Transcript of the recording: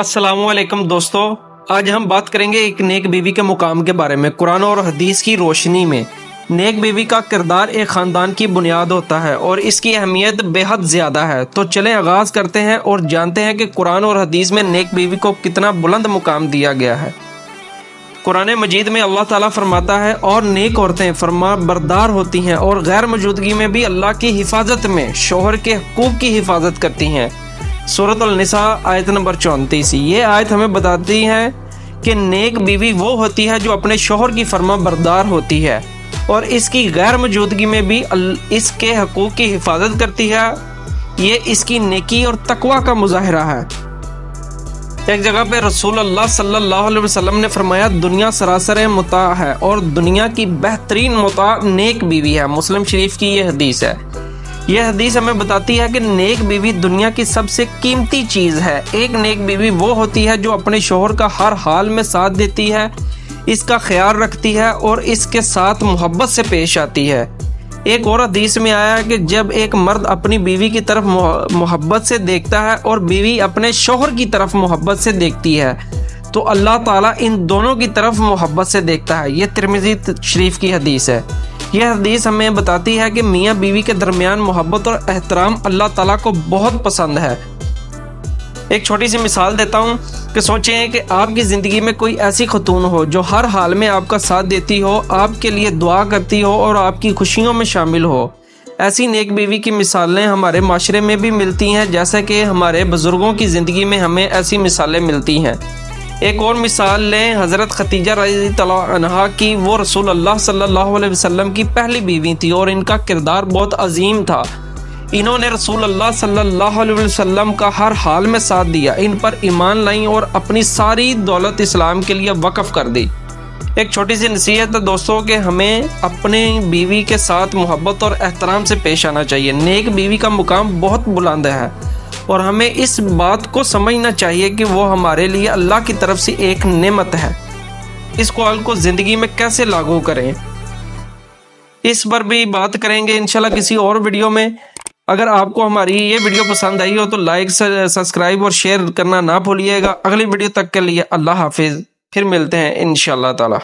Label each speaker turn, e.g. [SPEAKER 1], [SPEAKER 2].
[SPEAKER 1] السلام علیکم دوستو، آج ہم بات کریں گے ایک نیک بیوی کے مقام کے بارے میں۔ قرآن اور حدیث کی روشنی میں نیک بیوی کا کردار ایک خاندان کی بنیاد ہوتا ہے اور اس کی اہمیت بے حد زیادہ ہے۔ تو چلیں آغاز کرتے ہیں اور جانتے ہیں کہ قرآن اور حدیث میں نیک بیوی کو کتنا بلند مقام دیا گیا ہے۔ قرآن مجید میں اللہ تعالیٰ فرماتا ہے اور نیک عورتیں فرما بردار ہوتی ہیں اور غیر موجودگی میں بھی اللہ کی حفاظت میں شوہر کے حقوق کی حفاظت کرتی ہیں۔ سورۃ النساء آیت نمبر 34۔ یہ آیت ہمیں بتاتی ہے کہ نیک بیوی وہ ہوتی ہے جو اپنے شوہر کی فرما بردار ہوتی ہے اور اس کی غیر موجودگی میں بھی اس کے حقوق کی حفاظت کرتی ہے۔ یہ اس کی نیکی اور تقوی کا مظاہرہ ہے۔ ایک جگہ پہ رسول اللہ صلی اللہ علیہ وسلم نے فرمایا، دنیا سراسر متاع ہے اور دنیا کی بہترین متاع نیک بیوی ہے۔ مسلم شریف کی یہ حدیث ہے۔ یہ حدیث ہمیں بتاتی ہے کہ نیک بیوی دنیا کی سب سے قیمتی چیز ہے۔ ایک نیک بیوی وہ ہوتی ہے جو اپنے شوہر کا ہر حال میں ساتھ دیتی ہے، اس کا خیال رکھتی ہے اور اس کے ساتھ محبت سے پیش آتی ہے۔ ایک اور حدیث میں آیا ہے کہ جب ایک مرد اپنی بیوی کی طرف محبت سے دیکھتا ہے اور بیوی اپنے شوہر کی طرف محبت سے دیکھتی ہے تو اللہ تعالیٰ ان دونوں کی طرف محبت سے دیکھتا ہے۔ یہ ترمذی شریف کی حدیث ہے۔ یہ حدیث ہمیں بتاتی ہے کہ میاں بیوی کے درمیان محبت اور احترام اللہ تعالیٰ کو بہت پسند ہے۔ ایک چھوٹی سی مثال دیتا ہوں کہ سوچیں کہ آپ کی زندگی میں کوئی ایسی خاتون ہو جو ہر حال میں آپ کا ساتھ دیتی ہو، آپ کے لیے دعا کرتی ہو اور آپ کی خوشیوں میں شامل ہو۔ ایسی نیک بیوی کی مثالیں ہمارے معاشرے میں بھی ملتی ہیں، جیسا کہ ہمارے بزرگوں کی زندگی میں ہمیں ایسی مثالیں ملتی ہیں۔ ایک اور مثال لیں حضرت خدیجہ رضی اللہ عنہا کی۔ وہ رسول اللہ صلی اللہ علیہ وسلم کی پہلی بیوی تھی اور ان کا کردار بہت عظیم تھا۔ انہوں نے رسول اللہ صلی اللہ علیہ وسلم کا ہر حال میں ساتھ دیا، ان پر ایمان لائیں اور اپنی ساری دولت اسلام کے لیے وقف کر دی۔ ایک چھوٹی سی نصیحت ہے دوستوں کہ ہمیں اپنے بیوی کے ساتھ محبت اور احترام سے پیش آنا چاہیے۔ نیک بیوی کا مقام بہت بلند ہے اور ہمیں اس بات کو سمجھنا چاہیے کہ وہ ہمارے لیے اللہ کی طرف سے ایک نعمت ہے۔ اس قول کو زندگی میں کیسے لاگو کریں، اس پر بھی بات کریں گے انشاءاللہ کسی اور ویڈیو میں۔ اگر آپ کو ہماری یہ ویڈیو پسند آئی ہو تو لائک، سبسکرائب اور شیئر کرنا نہ بھولیے گا۔ اگلی ویڈیو تک کے لیے اللہ حافظ، پھر ملتے ہیں انشاءاللہ تعالی۔